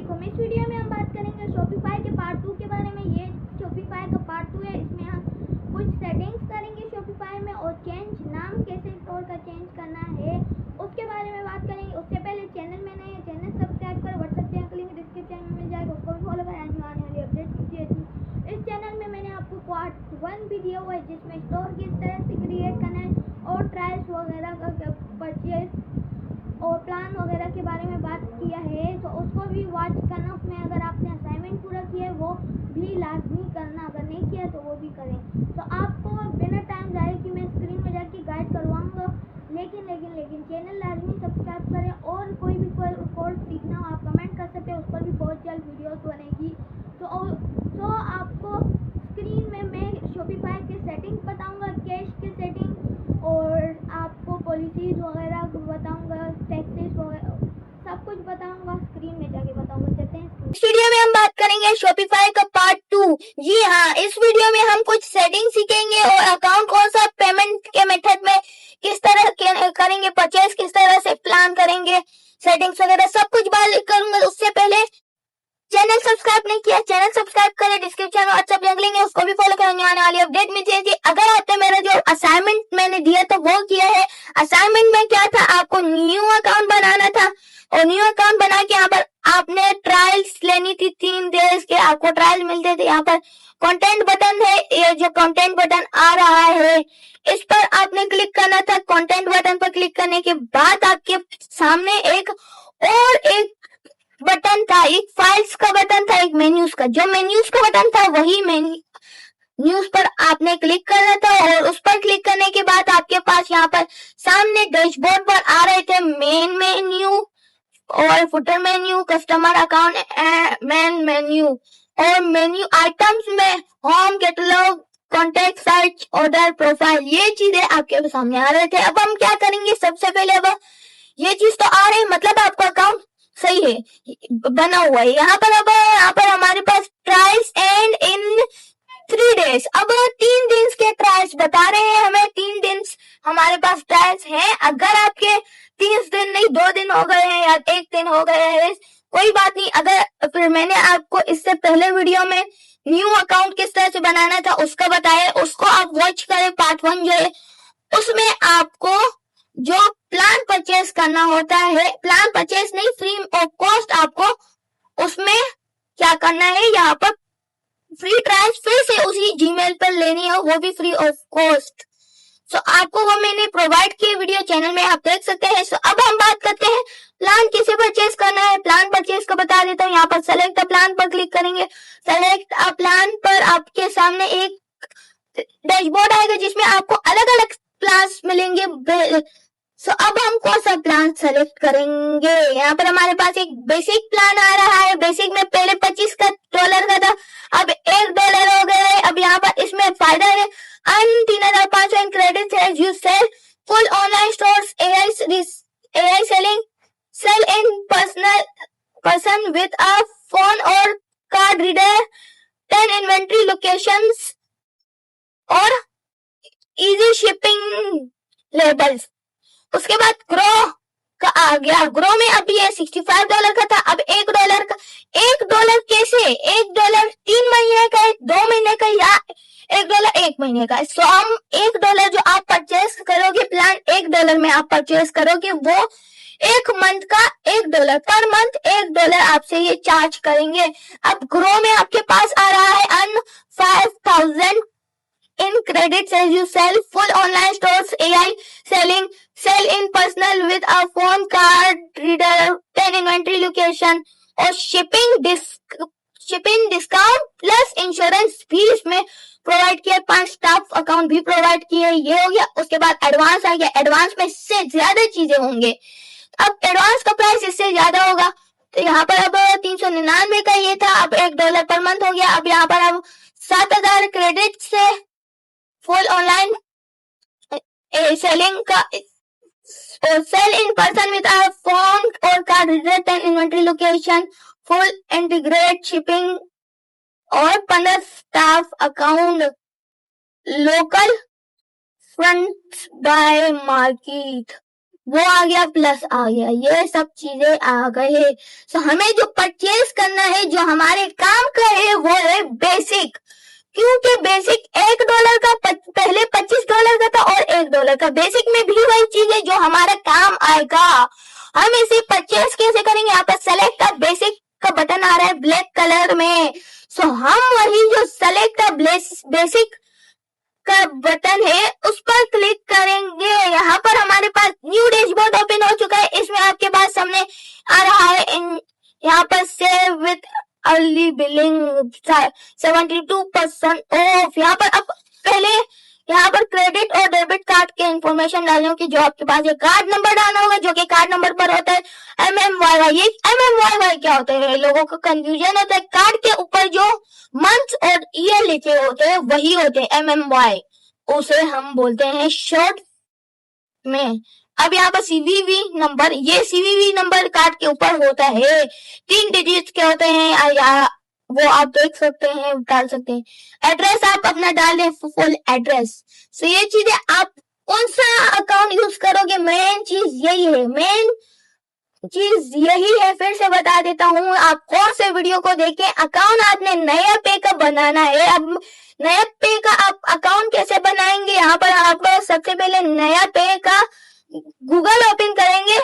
वालेकुम। इस वीडियो में हम बात करेंगे शॉपिफाई के पार्ट 2 के बारे में। ये शॉपिफाई का पार्ट 2 है। इसमें हम कुछ सेटिंग्स करेंगे शॉपिफाई में और नाम कैसे स्टोर का चेंज करना है उसके बारे में बात करेंगे। उससे पहले चैनल में नए चैनल सब्सक्राइब करो, व्हाट्सएप चैनल का लिंक डिस्क्रिप्शन में मिल जाएगा, उसको भी फॉलो करें आने वाली अपडेट कीजिए थी। इस चैनल में मैंने आपको पार्ट 1 भी दिया हुआ है जिसमें स्टोर किस तरह से क्रिएट करना है और ट्रायल्स वगैरह का परचेज और प्लान वगैरह के बारे में बात किया है, तो उसको भी वॉच करना। उसमें अगर आपने असाइनमेंट पूरा किया है वो भी लाजमी करना, अगर नहीं किया तो वो भी करें। तो आपको बिना टाइम जाए कि मैं स्क्रीन में जाके गाइड करवाऊंगा, लेकिन चैनल लाजमी सब्सक्राइब करें। और कोई भी कोर्स सीखना हो आप कमेंट कर सकते हैं, उस पर भी बहुत जल्द वीडियोस बनेगी। तो आपको स्क्रीन में मैं शॉपिफाई के सेटिंग्स बताऊंगा, कैश के सेटिंग, और आपको पॉलिसीज वगैरह बताऊंगा, टैक्सेस वगैरह सब कुछ बताऊंगा, स्क्रीन में जाके बताऊंगा। चलते हैं। इस वीडियो में हम बात करेंगे शॉपिफाई का पार्ट 2। जी हाँ, इस वीडियो में हम कुछ सेटिंग सीखेंगे और अकाउंट कौन सा पेमेंट के मेथड में किस तरह करेंगे, परचेज किस तरह से प्लान करेंगे, सेटिंग्स वगैरह सब कुछ बात करूंगा। उससे पहले चैनल सब्सक्राइब नहीं किया, चैनल सब्सक्राइब करें, डिस्क्रिप्शन में व्हाट्सएप लिंक लेंगे, उसको भी फॉलो करेंगे आने वाली अपडेट में चाहिए। अगर आपने मेरा जो असाइनमेंट मैंने दिया था वो किया है। असाइनमेंट में क्या था, आपको न्यू अकाउंट बनाना था और न्यू अकाउंट बना के यहाँ पर आपने ट्रायल्स लेनी थी 3 डेज के, आपको ट्रायल मिलते थे। यहाँ पर कंटेंट बटन है, ये जो कंटेंट बटन आ रहा है इस पर आपने क्लिक करना था। कंटेंट बटन पर क्लिक करने के बाद आपके सामने एक बटन था, एक फाइल्स का बटन था, एक मेन्यूज का। जो मेन्यूज का बटन था वही न्यूज पर आपने क्लिक करना था और उस पर क्लिक करने के बाद आपके पास यहाँ पर सामने डैशबोर्ड पर आ रहे थे मेन मेन्यू और footer menu, customer account main menu और मेन्यू आइटम्स में home, catalogue, contact, search, order, profile, ये चीजें आपके सामने आ रहे थे। अब हम क्या करेंगे, सबसे पहले अब ये चीज तो आ रही है, मतलब आपका अकाउंट सही है, बना हुआ है। यहाँ पर हमारे पास ट्रायल्स एंड इन 3 डेज। अब 3 दिन के ट्रायल्स बता रहे हैं हमें, 3 दिन हमारे पास ट्रायल्स हैं। अगर आपके 30 दिन नहीं 2 दिन हो गए हैं या 1 दिन हो गया है, कोई बात नहीं। अगर फिर मैंने आपको इससे पहले वीडियो में न्यू अकाउंट किस तरह से बनाना था उसका बताया, उसको आप वॉच करें, पार्ट 1 जो है उसमें आपको जो प्लान परचेज करना होता है, प्लान परचेज नहीं, फ्री ऑफ कॉस्ट, आपको उसमें क्या करना है, यहाँ पर फ्री ट्रायल्स फिर से उसी जीमेल पर लेनी है, वो भी फ्री ऑफ कॉस्ट। सो आपको वो मैंने प्रोवाइड किए वीडियो चैनल में, आप देख सकते हैं। सो अब हम बात करते हैं प्लान कैसे परचेज करना है। प्लान परचेज का बता देता हूँ। यहाँ पर सेलेक्ट प्लान पर क्लिक करेंगे। सेलेक्ट प्लान पर आपके सामने एक डैशबोर्ड आएगा जिसमें आपको अलग अलग प्लान मिलेंगे। सो अब हम कौन सा प्लान सेलेक्ट करेंगे, यहाँ पर हमारे पास एक बेसिक प्लान आ रहा है। बेसिक में पहले $25 का था, अब $1 हो गया है। अब यहाँ पर इसमें फायदा है, earn 3,500 credit as you sell, full online stores, AI selling, sell in person with a phone और कार्ड रीडर, 10 इन्वेंट्री लोकेशंस और इजी शिपिंग लेबल्स। उसके बाद ग्रो का आ गया। ग्रो में अभी ये $65 का था, अब $1 का। $1 कैसे, $1 3 महीने का है, 2 महीने का, या $1 1 महीने का है। सो हम $1 जो आप परचेज करोगे, प्लान $1 में आप परचेज करोगे, वो 1 मंथ का $1 पर मंथ $1 आपसे ये चार्ज करेंगे। अब ग्रो में आपके पास आ रहा है earn 5,000 in credits as you sell, full online stores, AI selling, sell in personal with a phone, card reader, 10 inventory location और shipping discount प्लस इंश्योरेंस भी इसमें प्रोवाइड किया, 5 स्टाफ अकाउंट भी प्रोवाइड किए। ये हो गया। उसके बाद एडवांस आ गया। एडवांस में इससे ज्यादा चीजें होंगे। अब एडवांस का प्राइस इससे ज्यादा होगा, तो यहाँ पर अब 399 का ये था, अब $1 पर मंथ हो गया। अब यहाँ पर अब 7,000 क्रेडिट से फुल ऑनलाइन सेलिंग का और sell in person with a phone और card reader, 10 inventory location, full integrate shipping और 15 staff account, local front buy market. वो आ गया, प्लस आ गया, ये सब चीजें आ गए। सो हमें जो परचेज करना है, जो हमारे काम का है, वो है बेसिक। क्योंकि बेसिक $1 का पहले $25 का था और $1 का। बेसिक में भी वही चीज है जो हमारा काम आएगा। हम इसे परचेज कैसे करेंगे? यहाँ पर सेलेक्ट का बेसिक का बटन आ रहा है ब्लैक कलर में। सो हम वही जो सेलेक्ट का बेसिक का बटन है उस पर क्लिक करेंगे। यहाँ पर हमारे पास न्यू डैशबोर्ड ओपन हो चुका है। इसमें आपके पास सामने आ रहा है यहाँ पर save with early billing 72% of. यहाँ पर अब पहले यहाँ पर क्रेडिट और डेबिट कार्ड के इंफॉर्मेशन डालने की, जो आपके पास ये कार्ड नंबर डालना होगा, जो कि कार्ड नंबर पर होता है MMYY। ये MMYY क्या होता है? लोगों को कंफ्यूजन होता है। कार्ड के ऊपर जो मंथ और ईयर लिखे होते हैं वही होते हैं MMY, उसे हम बोलते हैं शॉर्ट में। अब यहाँ पर CVV नंबर, ये CVV नंबर कार्ड के ऊपर होता है, 3 डिजिट के होते हैं, वो आप देख सकते हैं, डाल सकते हैं। एड्रेस आप अपना डाल दें, फुल एड्रेस। सो ये चीजें आप कौन सा अकाउंट यूज करोगे, मेन चीज यही है, मेन चीज यही है। फिर से बता देता हूँ, आप कौन से वीडियो को देखें, अकाउंट आपने नया पे का बनाना है। अब नया पे का आप अकाउंट कैसे बनाएंगे? यहाँ पर आप सबसे पहले नया पे का गूगल ओपन करेंगे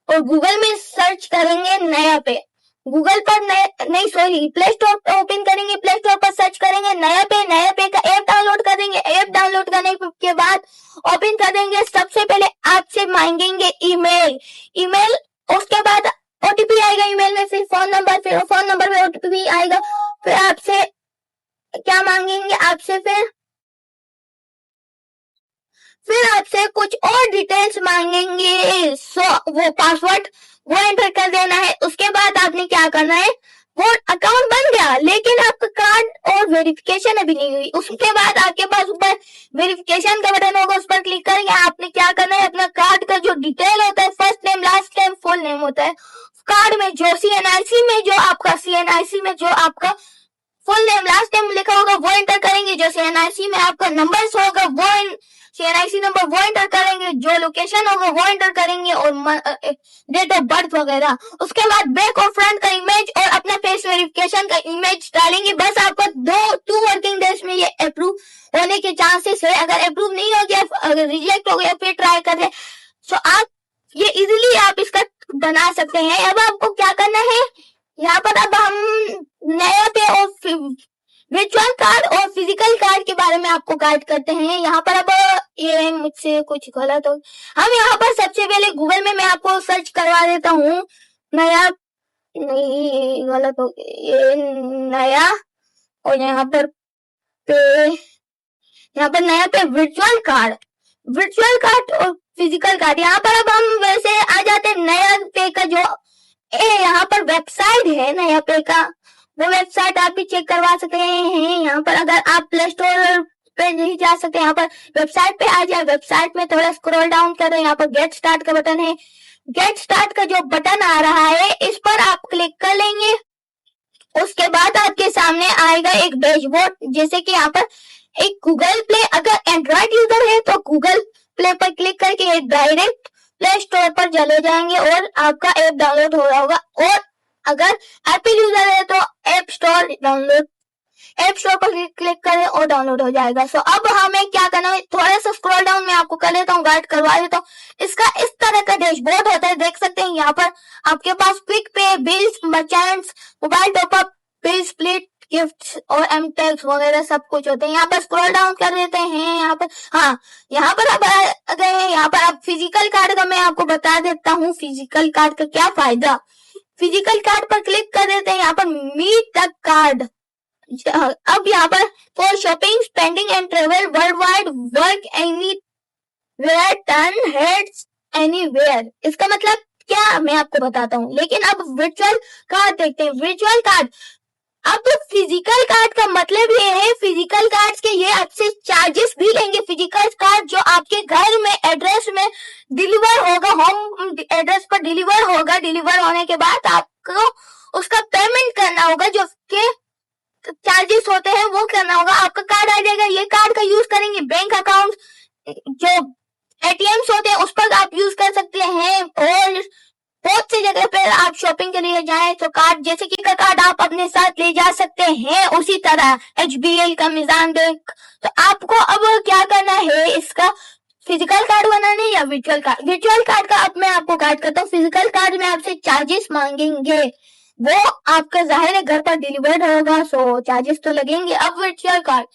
और गूगल में सर्च करेंगे नया पे। गूगल पर नहीं सॉरी, प्ले स्टोर ओपन करेंगे, प्ले स्टोर पर सर्च करेंगे नया पे का ऐप डाउनलोड करेंगे। ऐप डाउनलोड करने के बाद ओपन करेंगे। सबसे पहले आपसे मांगेंगे ईमेल, उसके बाद OTP आएगा ईमेल में, फिर फोन नंबर में OTP आएगा। फिर आपसे क्या मांगेंगे? आपसे फिर आपसे कुछ और डिटेल्स मांगेंगे। वो पासवर्ड वो एंटर कर देना है। उसके बाद आपने क्या करना है, वो अकाउंट बन गया, लेकिन आपका कार्ड और वेरिफिकेशन अभी नहीं हुई। उसके बाद आपके पास ऊपर वेरिफिकेशन का बटन होगा, उस पर क्लिक करेंगे। आपने क्या करना है, अपना कार्ड का जो डिटेल होता है, first name, last name, full name होता है, कार्ड में जो CNIC में जो आपका फुल नेम, लास्ट नेम लिखा होगा वो एंटर करेंगे। जो CNIC में आपका नंबर होगा वो CNIC नंबर वो एंटर करेंगे। जो लोकेशन होगा वो एंटर करेंगे और डेट ऑफ बर्थ वगैरह। उसके बाद बैक और फ्रंट का इमेज और अपना फेस वेरिफिकेशन का इमेज डालेंगे। बस आपको 2 वर्किंग डेज में ये अप्रूव होने के चांसेस है। अगर अप्रूव नहीं हो गया, अगर रिजेक्ट हो गया, फिर ट्राई करें। सो आप ये इजीली आप इसका बना सकते हैं। अब आपको क्या करना है, यहाँ पर अब हम नया पे और वर्चुअल कार्ड और फिजिकल कार्ड के बारे में आपको गाइड करते हैं। यहाँ पर अब ये मुझसे कुछ गलत हो, हम यहाँ पर सबसे पहले गूगल में मैं आपको सर्च करवा देता हूँ नया, नहीं गलत हो, ये नया, और यहाँ पर नया पे वर्चुअल कार्ड और फिजिकल कार्ड। यहाँ पर अब हम वैसे आ जाते हैं नया पे का जो यहाँ पर वेबसाइट है नया पे का, वो वेबसाइट आप भी चेक करवा सकते हैं। यहाँ पर अगर आप प्ले स्टोर पे नहीं जा सकते, यहाँ पर वेबसाइट पे आ जाए। वेबसाइट में थोड़ा स्क्रॉल डाउन करें, यहाँ पर गेट स्टार्ट का बटन है। गेट स्टार्ट का जो बटन आ रहा है, इस पर आप क्लिक कर लेंगे। उसके बाद आपके सामने आएगा एक डैशबोर्ड, जैसे कि यहाँ पर एक गूगल प्ले, अगर एंड्रॉइड यूजर है तो गूगल प्ले पर क्लिक करके डायरेक्ट प्ले स्टोर पर चले जाएंगे और आपका ऐप डाउनलोड हो रहा होगा। और अगर एप्पल यूजर है तो ऐप स्टोर पर क्लिक करें और डाउनलोड हो जाएगा। सो अब हमें क्या करना है, थोड़ा सा स्क्रॉल डाउन में आपको कर लेता हूँ, गाइड करवा देता हूँ। इसका इस तरह का डैशबोर्ड होता है, देख सकते हैं। यहाँ पर आपके पास क्विक पे, bills, merchants, mobile top up, bill split, gifts और MTags वगैरह सब कुछ होते हैं। यहाँ पर स्क्रॉल डाउन कर देते हैं। यहाँ पर अब आ गए। यहाँ पर आप फिजिकल कार्ड का मैं आपको बता देता हूँ, फिजिकल कार्ड का क्या फायदा। फिजिकल कार्ड पर क्लिक कर देते हैं। यहाँ पर मीट द कार्ड। अब यहाँ पर for shopping, spending and travel worldwide, work anywhere, turn heads anywhere. इसका मतलब क्या मैं आपको बताता हूँ। लेकिन अब वर्चुअल कार्ड देखते हैं। वर्चुअल कार्ड, अब फिजिकल कार्ड का मतलब ये है, फिजिकल कार्ड के ये आपसे चार्जेस भी लेंगे। फिजिकल कार्ड जो आपके घर में एड्रेस में डिलीवर होगा, होम एड्रेस पर डिलीवर होगा, डिलीवर होने के बाद आपको उसका पेमेंट करना होगा। जो के चार्जेस होते हैं वो करना होगा। आपका कार्ड आ जाएगा, ये कार्ड का यूज करेंगे बैंक अकाउंट, जो ATMs होते हैं उस पर आप यूज कर सकते हैं, और बहुत सी जगह पर आप शॉपिंग के लिए जाएं तो कार्ड, जैसे कि का कार्ड आप अपने साथ ले जा सकते हैं, उसी तरह HBL का, मिजान बैंक। तो आपको अब क्या करना है, इसका फिजिकल कार्ड बनाना है या वर्चुअल कार्ड। वर्चुअल कार्ड का अब मैं आपको गाइड करता हूँ। फिजिकल कार्ड में आपसे चार्जेस मांगेंगे, वो आपका जाहिर है घर पर डिलीवर्ड होगा, सो चार्जेस तो लगेंगे। अब वर्चुअल कार्ड,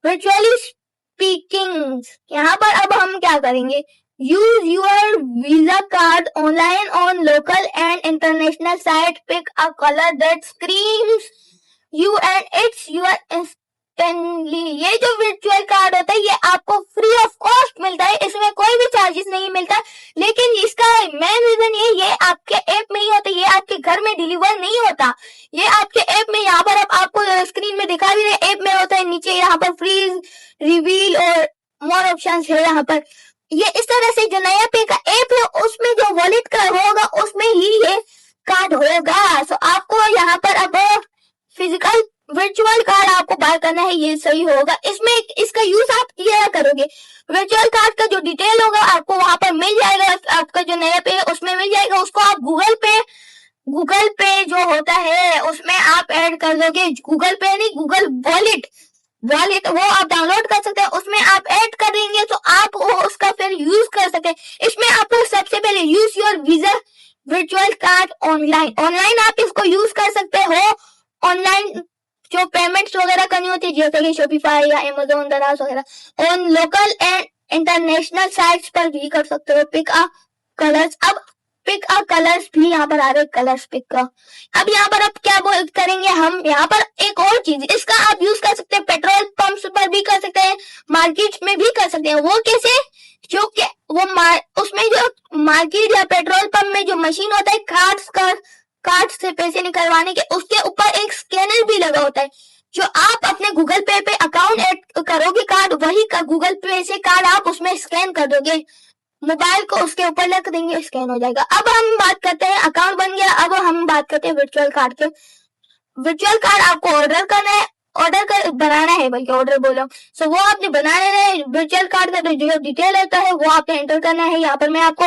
वर्चुअली स्पीकिंग, यहाँ पर अब हम क्या करेंगे, use your Visa card online on local and international site, pick a color that screams you and it's your instantly। ये जो virtual card होता है ये आपको free of cost मिलता है, इसमें कोई भी चार्जेस नहीं मिलता, लेकिन इसका मेन रीजन ये आपके ऐप में ही होता है, ये आपके घर में डिलीवर नहीं होता, ये आपके ऐप में, यहाँ पर अब आपको स्क्रीन में दिखा भी रहे, ऐप में होता है, नीचे यहाँ पर फ्रीज, रिवील और मोर ऑप्शंस है। यहाँ पर ये इस तरह से जो नया पे का ऐप है उसमें जो वॉलेट का होगा उसमें ही ये कार्ड होगा। सो आपको यहाँ पर अब फिजिकल वर्चुअल कार्ड आपको बाय करना है, ये सही होगा। इसमें इसका यूज आप क्या करोगे, वर्चुअल कार्ड का जो डिटेल होगा आपको वहां पर मिल जाएगा, आपका जो नया पे है उसमें मिल जाएगा, उसको आप गूगल पे जो होता है उसमें आप ऐड कर दोगे। गूगल पे नहीं, गूगल वॉलेट वो आप डाउनलोड कर सकते हैं, उसमें आप ऐड कर देंगे तो आप उसका फिर यूज कर सकते हैं। इसमें आपको सबसे पहले use your visa virtual card online आप इसको यूज कर सकते हो। ऑनलाइन जो पेमेंट्स वगैरह करनी होती है जैसे कि शॉपिफाई या अमेज़न दराज वगैरह, on local and international sites पर भी कर सकते हो। पिक अ कलर्स, अब पिक अ कलर्स भी यहाँ पर आ रहे, कलर्स पिक का। अब यहाँ पर अब क्या करेंगे हम, यहाँ पर एक और चीज, इसका आप यूज कर सकते हैं पेट्रोल पंप्स पर भी कर सकते हैं, मार्केट में भी कर सकते हैं। वो कैसे, जो कि वो उसमें जो मार्केट या पेट्रोल पंप में जो मशीन होता है कार्ड से पैसे निकलवाने के, उसके ऊपर एक स्कैनर भी लगा होता है, जो आप अपने गूगल पे अकाउंट ऐड करोगे कार्ड, वही का गूगल पे से कार्ड आप उसमें स्कैन कर दोगे, मोबाइल को उसके ऊपर रख देंगे, स्कैन हो जाएगा। अब हम बात करते हैं, अकाउंट बन गया, अब हम बात करते हैं वर्चुअल कार्ड के। वर्चुअल कार्ड आपको ऑर्डर करना है, बनाना है, बल्कि ऑर्डर बोलो, सो वो आपने बनाना है। वर्चुअल कार्ड का जो डिटेल रहता है वो आपने एंटर करना है। यहाँ पर मैं आपको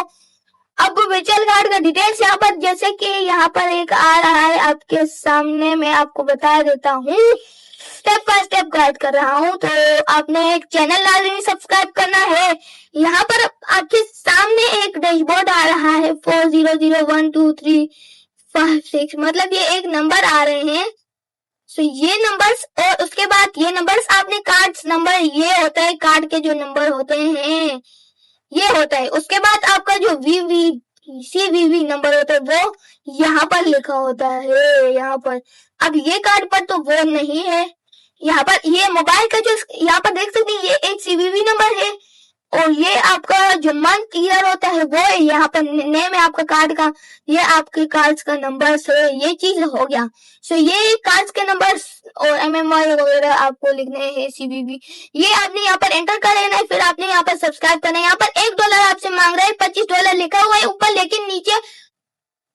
अब वर्चुअल कार्ड का डिटेल्स यहाँ पर, जैसे कि यहाँ पर एक आ रहा है आपके सामने, मैं आपको बता देता हूँ, स्टेप बाय स्टेप गाइड कर रहा हूँ। तो आपने एक चैनल लाजमी सब्सक्राइब करना है। यहाँ पर आपके सामने एक डैशबोर्ड आ रहा है 40012356, मतलब ये एक नंबर आ रहे हैं। सो ये नंबर्स, और उसके बाद ये नंबर्स आपने कार्ड नंबर, ये होता है कार्ड के जो नंबर होते हैं ये होता है। उसके बाद आपका जो CVV नंबर होता है वो यहाँ पर लिखा होता है, यहाँ पर। अब ये कार्ड पर तो वो नहीं है, यहाँ पर ये मोबाइल का जो यहाँ पर देख सकते हैं ये एक CVV नंबर है, और ये आपका जो मंथ ईयर होता है वो है, यहाँ पर नेम है आपका कार्ड का, ये आपके कार्ड्स का नंबर है, ये चीज हो गया। सो ये कार्ड्स के नंबर्स और MMI वगैरह आपको लिखने हैं, CVV, ये आपने यहाँ पर एंटर कर लेना है। फिर आपने यहाँ पर सब्सक्राइब करना है। यहाँ पर $1 आपसे मांग रहा है, $25 लिखा हुआ है ऊपर, लेकिन नीचे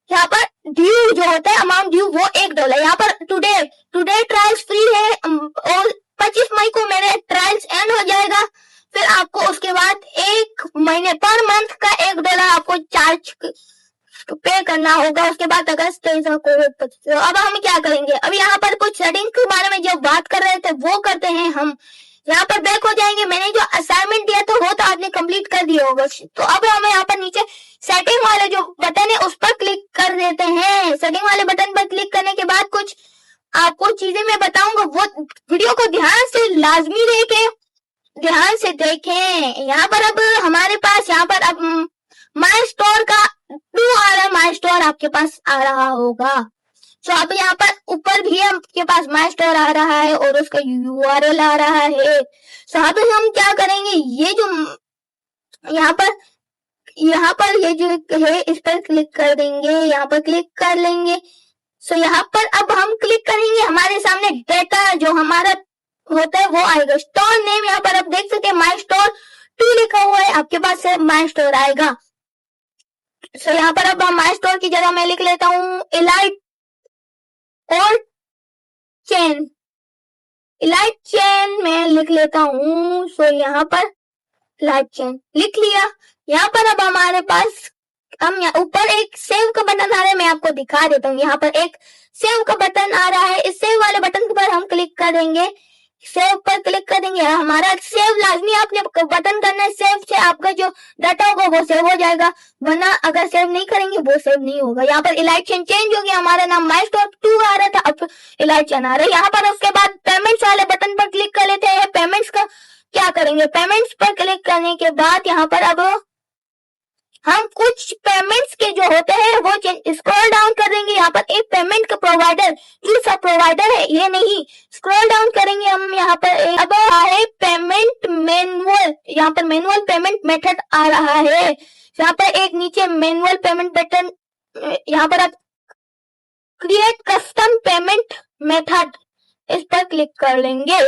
यहाँ पर ड्यू जो होता है, अमाउंट ड्यू, वो $1। यहाँ पर टुडे ट्रायल्स फ्री है, और 25 मई को मेरे ट्रायल्स एंड हो जाएगा। फिर आपको उसके बाद एक महीने पर मंथ का $1 आपको चार्ज पे करना होगा। उसके बाद अगस्त 23 को। अब हम क्या करेंगे, अब यहाँ पर कुछ सेटिंग के बारे में जो बात कर रहे थे वो करते हैं हम। यहाँ पर बैक हो जाएंगे, मैंने जो असाइनमेंट दिया था वो तो आपने कंप्लीट कर दिया होगा। तो अब हम यहाँ पर नीचे सेटिंग वाले जो बटन है उस पर क्लिक कर देते हैं। सेटिंग वाले बटन पर क्लिक करने के बाद कुछ आपको चीजें मैं बताऊंगा, वो वीडियो को ध्यान से लाजमी ध्यान से देखें। यहाँ पर अब हमारे पास यहाँ पर अब माई स्टोर का 2 आ रहा है, माई स्टोर आपके पास आ रहा होगा। तो अब यहाँ पर ऊपर भी आपके पास माई स्टोर आ रहा है और उसका URL आ रहा है। तो अब हम क्या करेंगे, ये जो यहाँ पर ये जो है इस पर क्लिक कर देंगे, यहाँ पर क्लिक कर लेंगे। सो यहाँ पर अब हम क्लिक करेंगे, हमारे सामने डेटा जो हमारा होता है वो आएगा। स्टोर नेम यहाँ पर आप देख सकते हैं माई स्टोर 2 लिखा हुआ है, आपके पास से माई स्टोर आएगा। सो यहाँ पर अब माई स्टोर की जगह मैं लिख लेता हूँ इलाइट चेन में लिख लेता हूँ। सो यहाँ पर लाइफ चेन लिख लिया। यहाँ पर अब हमारे पास हम यहाँ ऊपर एक सेव का बटन आ रहा है, मैं आपको दिखा देता हूँ। यहाँ पर एक सेव का बटन आ रहा है, इस सेव वाले बटन पर हम क्लिक करेंगे। सेव पर क्लिक करेंगे, हमारा सेव लाजमी आपने बटन करना है। सेव से आपका जो डाटा होगा वो सेव हो जाएगा, वरना अगर सेव नहीं करेंगे वो सेव नहीं होगा। यहाँ पर इलेक्शन चेंज हो गया, हमारा नाम माइलस्टोन 2 आ रहा था, अब इलेक्शन आ रहा है। यहाँ पर उसके बाद पेमेंट्स वाले बटन पर क्लिक कर लेते हैं। पेमेंट्स का क्या करेंगे, पेमेंट्स पर क्लिक करने के बाद यहाँ पर अब हम कुछ पेमेंट्स के जो होते हैं वो स्क्रॉल डाउन कर देंगे। यहाँ पर एक पेमेंट का प्रोवाइडर दूसरा प्रोवाइडर है, ये नहीं, स्क्रॉल डाउन करेंगे हम। यहाँ पर अब है पेमेंट मैनुअल, यहाँ पर मैनुअल पेमेंट मेथड आ रहा है। यहाँ पर एक नीचे मैनुअल पेमेंट बटन, यहाँ पर आप क्रिएट कस्टम पेमेंट मेथड, इस पर क्लिक कर लेंगे।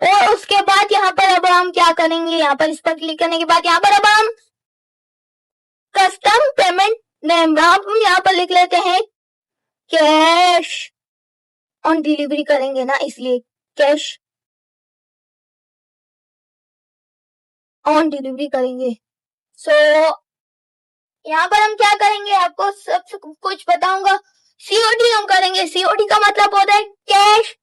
और उसके बाद यहाँ पर अब हम क्या करेंगे, यहाँ पर इस पर क्लिक करने के बाद यहाँ पर अब हम कस्टम पेमेंट नेम हम यहाँ पर लिख लेते हैं कैश ऑन डिलीवरी करेंगे ना, इसलिए कैश ऑन डिलीवरी करेंगे। सो यहाँ पर हम क्या करेंगे आपको सब कुछ बताऊंगा। सीओडी हम करेंगे, सीओडी का मतलब होता है कैश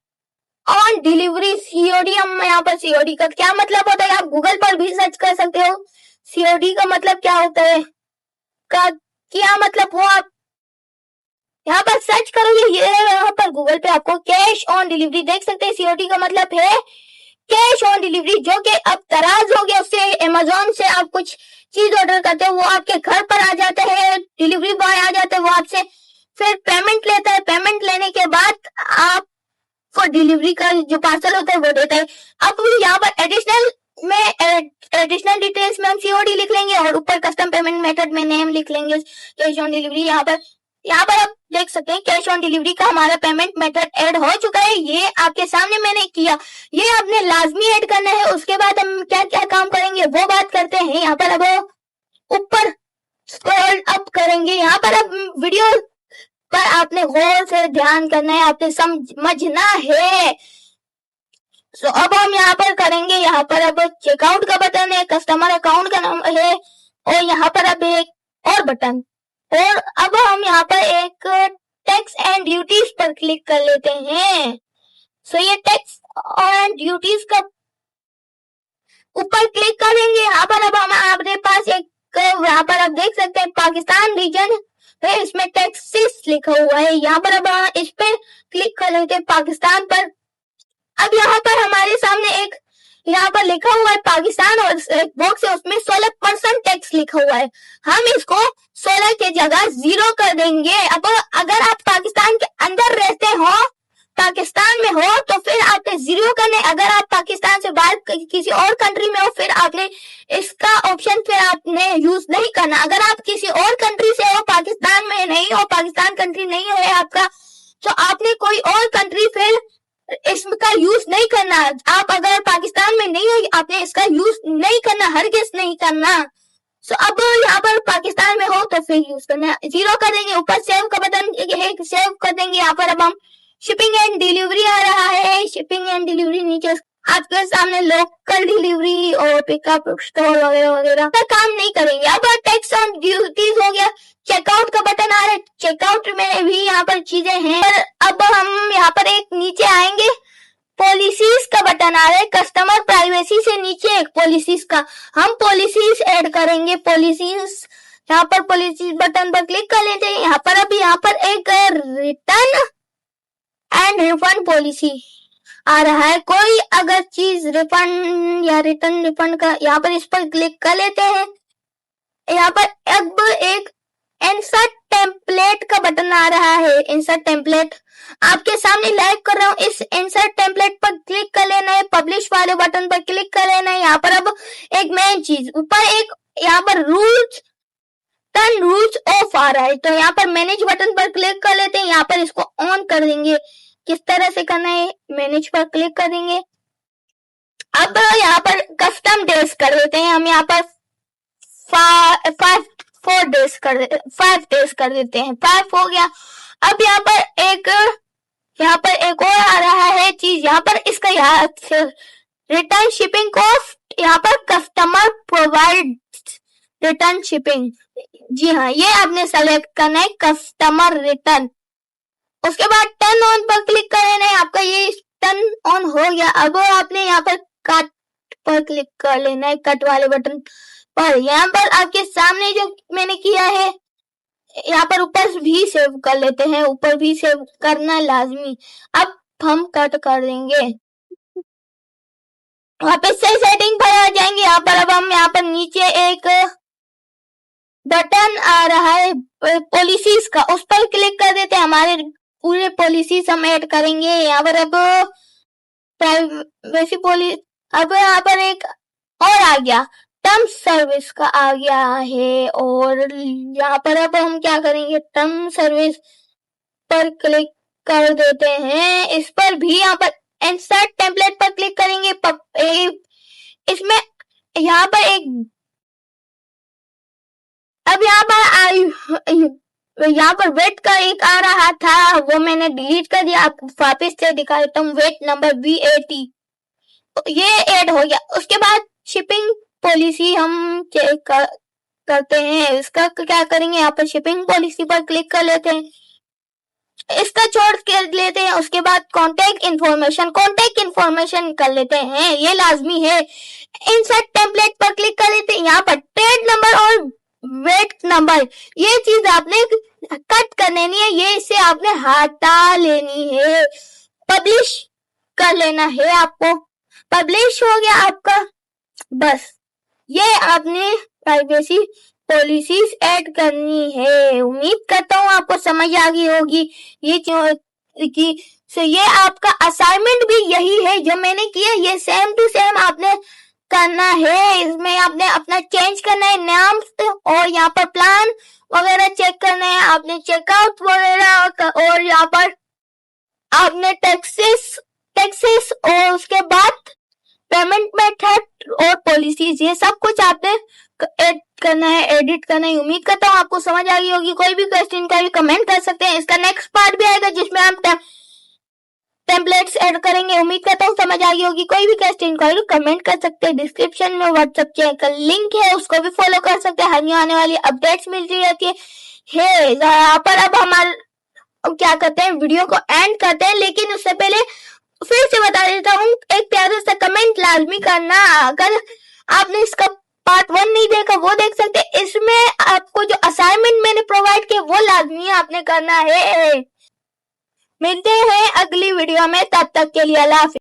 ऑन डिलीवरी। सीओडी हम यहाँ पर सीओडी का क्या मतलब होता है आप गूगल पर भी सर्च कर सकते हो। सीओडी का मतलब क्या होता है, का क्या मतलब वो आप यहाँ पर सर्च करोगे, ये यहाँ पर गूगल पे आपको कैश ऑन डिलीवरी देख सकते हैं। सीओडी का मतलब है कैश ऑन डिलीवरी, जो कि अब दराज हो गया। उससे अमेज़न से आप कुछ चीज ऑर्डर करते हो, वो आपके घर पर आ जाता है, डिलीवरी बॉय आ जाता है, वो आपसे फिर पेमेंट लेता है। पेमेंट लेने के बाद आपको डिलीवरी का जो पार्सल होता है वो देता है। अब यहाँ पर एडिशनल डिटेल्स में हम सीओडी लिख लेंगे और ऊपर कस्टम पेमेंट मेथड में नेम लिख लेंगे कैश ऑन डिलीवरी। यहाँ पर आप देख सकते हैं कैश ऑन डिलीवरी का हमारा पेमेंट मेथड ऐड हो चुका है। ये आपके सामने मैंने किया, ये आपने लाजमी ऐड करना है। उसके बाद हम क्या क्या काम करेंगे वो बात करते हैं। यहाँ पर अब ऊपर स्क्रॉल अप करेंगे, यहाँ पर अब वीडियो पर आपने गौर से ध्यान करना है, आपने समझना है। सो अब हम यहाँ पर करेंगे, यहाँ पर अब चेकआउट का बटन है, कस्टमर अकाउंट का नाम है, और यहाँ पर अब एक और बटन, और अब हम यहाँ पर एक टैक्स एंड ड्यूटीज पर क्लिक कर लेते हैं। सो ये टैक्स एंड ड्यूटीज का ऊपर क्लिक करेंगे। यहाँ पर अब हम अपने पास एक, यहाँ पर आप देख सकते हैं पाकिस्तान रीजन है, इसमें टैक्सेस लिखा हुआ है। यहाँ पर अब इस पे क्लिक कर लेते हैं पाकिस्तान पर। अब यहाँ पर हमारे सामने एक यहाँ पर लिखा हुआ है पाकिस्तान और एक बॉक्स है, उसमें 16% टैक्स लिखा हुआ है। हम इसको 16 के जगह 0 कर देंगे। अब अगर आप पाकिस्तान के अंदर रहते हो, पाकिस्तान में हो, तो फिर आपने 0 करने। अगर आप पाकिस्तान से बाहर किसी और कंट्री में हो, फिर आपने इसका ऑप्शन फिर आपने यूज नहीं करना। अगर आप किसी और कंट्री से हो, पाकिस्तान में नहीं हो, पाकिस्तान कंट्री नहीं है आपका, तो आपने कोई और कंट्री फिर इसका यूज नहीं करना। आप अगर पाकिस्तान में नहीं हो, आपने इसका यूज नहीं करना, हरगिज़ नहीं करना। सो अब यहाँ पर पाकिस्तान में हो तो फिर यूज करना, 0 कर देंगे। ऊपर सेव का बटन है, सेव कर देंगे। यहाँ पर अब हम शिपिंग एंड डिलीवरी आ रहा है, शिपिंग एंड डिलीवरी नीचे आपके सामने लोकल डिलीवरी और पिकअप स्टोर वगैरह वगैरह का काम नहीं करेंगे। अब टैक्स ऑन ड्यूटीज हो गया, चेकआउट का बटन आ रहा है, चेकआउट में भी यहाँ पर चीजें हैं। अब हम यहाँ पर एक नीचे आएंगे, पॉलिसीज का बटन आ रहा है, कस्टमर प्राइवेसी से नीचे एक पॉलिसीज का, हम पॉलिसीज ऐड करेंगे। पॉलिसीज, यहाँ पर पॉलिसीज बटन पर क्लिक कर लेते हैं। यहाँ पर अब यहाँ पर एक रिटर्न एंड रिफंड पॉलिसी आ रहा है। कोई अगर चीज रिफंड या रिफंड का, यहाँ पर इस पर क्लिक कर लेते हैं। यहाँ पर अब एक इंसर्ट टेम्पलेट का बटन आ रहा है, इंसर्ट टेम्पलेट आपके सामने लाइव कर रहा हूँ। इस इंसर्ट टेम्पलेट पर क्लिक कर लेना है, पब्लिश वाले बटन पर क्लिक कर लेना है। यहाँ पर अब एक मेन चीज, ऊपर एक यहाँ पर रूल्स टर्न रूल्स ऑफ आ रहा है, तो यहाँ पर मैनेज बटन पर क्लिक कर लेते हैं। यहाँ पर इसको ऑन कर देंगे। किस तरह से करना है, मैनेज पर क्लिक करेंगे। अब यहाँ पर कस्टम डेज कर देते हैं हम, यहाँ पर 5 डेज कर देते हैं, 5 हो गया। अब यहाँ पर एक और आ रहा है चीज, यहाँ पर इसका यहाँ से रिटर्न शिपिंग कॉस्ट यहाँ पर कस्टमर प्रोवाइड रिटर्न शिपिंग, जी हाँ, ये आपने सेलेक्ट करना है कस्टमर रिटर्न। उसके बाद टर्न ऑन पर क्लिक करना है। आपका ये टर्न ऑन हो गया। अब आपने यहाँ पर कट पर क्लिक कर लेना है, कट वाले बटन पर। यहाँ पर आपके सामने जो मैंने किया है, यहाँ पर ऊपर भी सेव कर लेते हैं, ऊपर भी सेव करना लाजमी। अब हम कट कर देंगे, वापस से सेटिंग पर आ जाएंगे। यहाँ पर अब हम यहाँ पर नीचे एक बटन आ रहा है पॉलिसीज का, उस पर क्लिक कर देते हैं। हमारे पूरे पॉलिसीज हम ऐड करेंगे यहाँ पर। अब प्राइवेसी पॉलिसी, अब यहाँ पर एक और आ गया, टर्म सर्विस का आ गया है। और यहाँ पर अब हम क्या करेंगे, टर्म सर्विस पर क्लिक कर देते हैं। इस पर भी यहाँ पर इंसर्ट टेम्पलेट पर क्लिक करेंगे। इसमें यहाँ पर एक, अब यहाँ पर वेट का एक आ रहा था, वो मैंने डिलीट कर दिया। आपको वापस से दिखा देता हूँ, वेट नंबर VAT, ये ऐड हो गया। उसके बाद शिपिंग पॉलिसी हम चेक करते हैं। इसका क्या करेंगे, यहाँ पर शिपिंग पॉलिसी पर क्लिक कर लेते हैं, इसका छोड़ कर लेते हैं। उसके बाद कॉन्टेक्ट इन्फॉर्मेशन कर लेते हैं, ये लाजमी है। इंसर्ट टेम्पलेट पर क्लिक कर लेते हैं। यहाँ पर ट्रेड नंबर और वेट नंबर, ये चीज आपने कट कर लेनी है, ये इसे आपने हटा लेनी है। पब्लिश कर लेना है आपको, पब्लिश हो गया आपका। बस ये आपने प्राइवेसी पॉलिसीज ऐड करनी है। उम्मीद करता हूँ आपको समझ आ गई होगी ये कि ये आपका असाइनमेंट भी यही है जो मैंने किया, ये सेम टू सेम आपने करना है। इसमें आपने अपना चेंज करना है नाम, और यहाँ पर प्लान वगैरह चेक करना है, आपने चेकआउट वगैरह, और यहाँ पर आपने टैक्सेस और उसके बाद पेमेंट मेथड और पॉलिसीज, ये सब कुछ आपने ऐड करना है, एडिट करना है। उम्मीद करता हूँ आपको समझ आ गई होगी। कोई भी क्वेश्चन का भी कमेंट कर सकते हैं। इसका नेक्स्ट पार्ट भी आएगा जिसमें हम टेम्पलेट्स ऐड करेंगे। उम्मीद करता हूँ समझ आ गई होगी। कोई भी क्वेश्चन का कमेंट कर सकते हैं। डिस्क्रिप्शन में व्हाट्सएप चैनल का लिंक है, उसको भी फॉलो कर सकते हैं। हर न्यू आने वाली अपडेट्स मिलती रहती है। यहाँ पर अब हमारे क्या करते हैं, वीडियो को एंड करते हैं, लेकिन उससे पहले फिर से बता देता हूँ, एक प्यारा सा कमेंट लाजमी करना। अगर आपने इसका पार्ट 1 नहीं देखा, वो देख सकते हैं। इसमें आपको जो असाइनमेंट मैंने प्रोवाइड किया वो लाजमी आपने करना है। मिलते हैं अगली वीडियो में, तब तक के लिए अल्लाह हाफिज़।